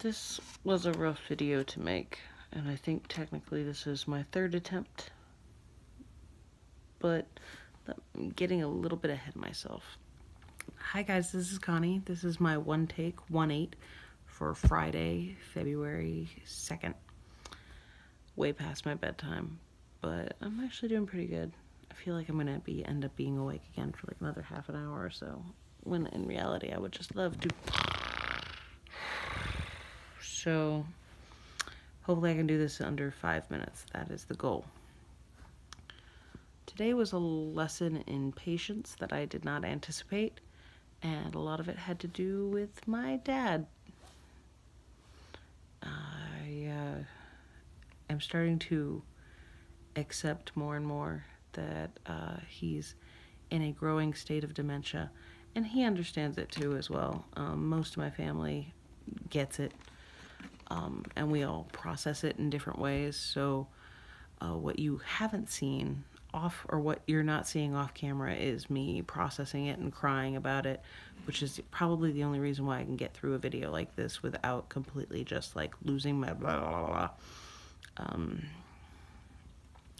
This was a rough video to make, and I think technically this is my third attempt, but I'm getting a little bit ahead of myself. Hi guys, this is Connie. This is my one take, 1-8 for Friday, February 2nd. Way past my bedtime, but I'm actually doing pretty good. I feel like I'm gonna end up being awake again for like another half an hour or so, when in reality I would just love to. So hopefully I can do this in under 5 minutes. That is the goal. Today was a lesson in patience that I did not anticipate, and a lot of it had to do with my dad. I'm starting to accept more and more that he's in a growing state of dementia, and he understands it too as well. Most of my family gets it, and we all process it in different ways. So what you haven't seen off, or what you're not seeing off camera, is me processing it and crying about it, which is probably the only reason why I can get through a video like this without completely just like losing my blah blah blah.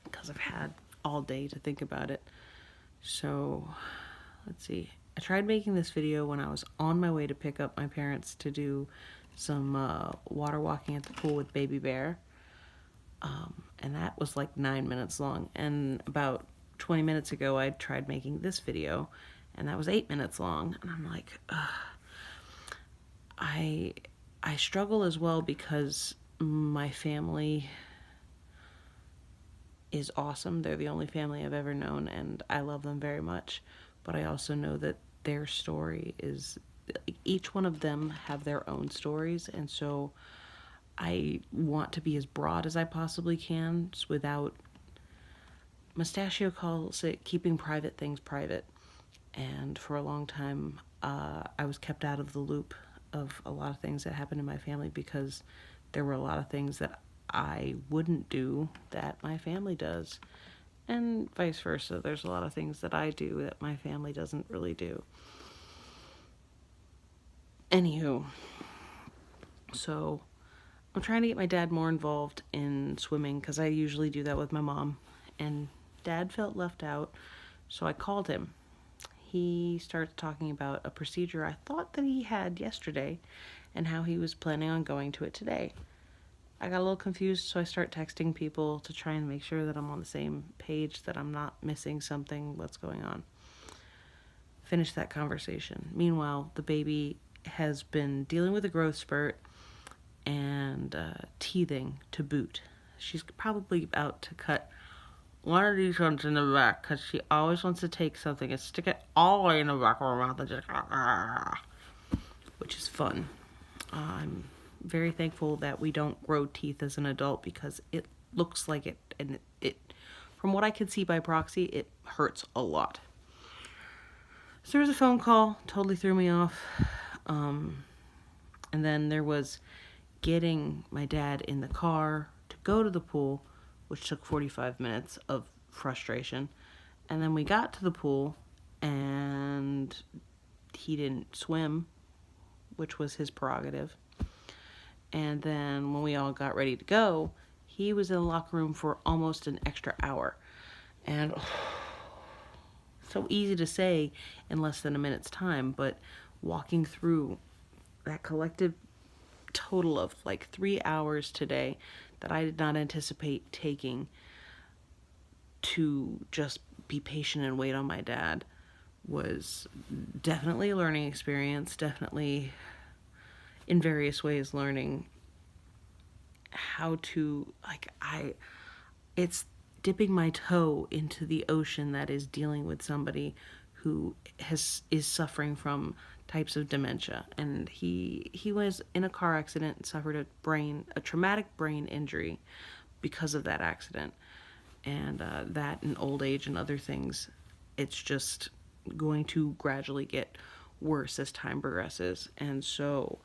Because I've had all day to think about it. So let's see. I tried making this video when I was on my way to pick up my parents to do some water walking at the pool with Baby Bear. And that was like 9 minutes long. And about 20 minutes ago, I tried making this video, and that was 8 minutes long. And I'm like, ugh. I struggle as well because my family is awesome. They're the only family I've ever known, and I love them very much. But I also know that their story is, each one of them have their own stories, and so I want to be as broad as I possibly can, just without, Mustachio calls it keeping private things private. And for a long time, I was kept out of the loop of a lot of things that happened in my family because there were a lot of things that I wouldn't do that my family does, and vice versa. There's a lot of things that I do that my family doesn't really do. Anywho, so I'm trying to get my dad more involved in swimming because I usually do that with my mom, and Dad felt left out, so I called him. He starts talking about a procedure I thought that he had yesterday and how he was planning on going to it today. I got a little confused, so I start texting people to try and make sure that I'm on the same page, that I'm not missing something, what's going on. Finish that conversation. Meanwhile, the baby has been dealing with a growth spurt and teething to boot. She's probably about to cut one of these ones in the back because she always wants to take something and stick it all the way in the back of her mouth and just, which is fun. I'm very thankful that we don't grow teeth as an adult because it looks like it, and it from what I can see by proxy, it hurts a lot. So there was a phone call, totally threw me off. And then there was getting my dad in the car to go to the pool, which took 45 minutes of frustration. And then we got to the pool and he didn't swim, which was his prerogative. And then when we all got ready to go, he was in the locker room for almost an extra hour. And so easy to say in less than a minute's time, but walking through that collective total of like 3 hours today that I did not anticipate taking to just be patient and wait on my dad was definitely a learning experience, definitely in various ways learning how to, it's dipping my toe into the ocean that is dealing with somebody who is suffering from types of dementia. And he was in a car accident and suffered a traumatic brain injury because of that accident. And that and old age and other things, it's just going to gradually get worse as time progresses. And so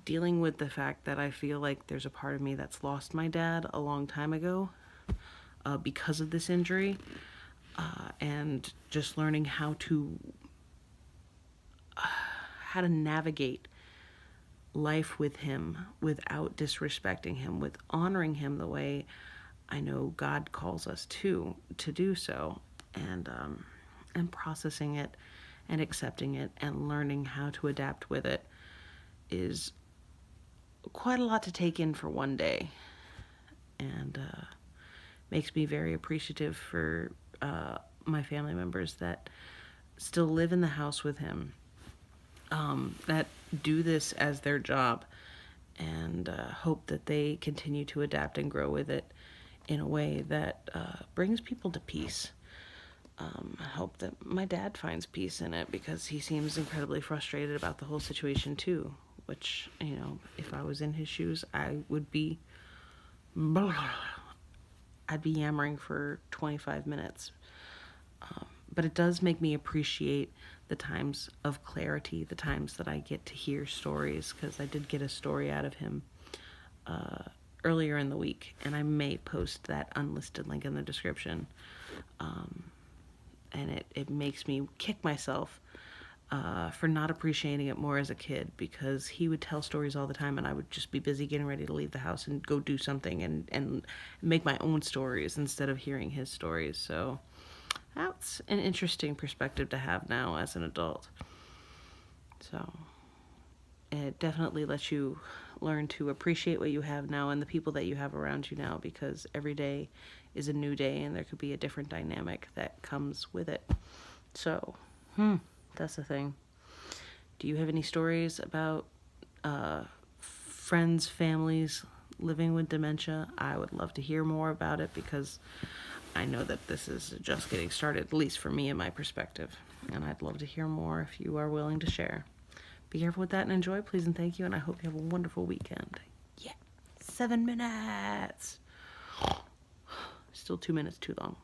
dealing with the fact that I feel like there's a part of me that's lost my dad a long time ago because of this injury, and just learning how to navigate life with him without disrespecting him, with honoring him the way I know God calls us to do so, and processing it and accepting it and learning how to adapt with it is quite a lot to take in for one day, and makes me very appreciative for my family members that still live in the house with him, that do this as their job, and hope that they continue to adapt and grow with it in a way that brings people to peace. I hope that my dad finds peace in it, because he seems incredibly frustrated about the whole situation too, which, if I was in his shoes, I would be, I'd be yammering for 25 minutes. But it does make me appreciate the times of clarity, the times that I get to hear stories, because I did get a story out of him earlier in the week, and I may post that unlisted link in the description. And it makes me kick myself for not appreciating it more as a kid, because he would tell stories all the time, and I would just be busy getting ready to leave the house and go do something and make my own stories instead of hearing his stories. So that's an interesting perspective to have now as an adult. So it definitely lets you learn to appreciate what you have now and the people that you have around you now, because every day is a new day and there could be a different dynamic that comes with it. So, that's the thing. Do you have any stories about friends, families living with dementia? I would love to hear more about it, because I know that this is just getting started, at least for me and my perspective. And I'd love to hear more if you are willing to share. Be careful with that and enjoy, please and thank you. And I hope you have a wonderful weekend. Yeah, 7 minutes. Still 2 minutes too long.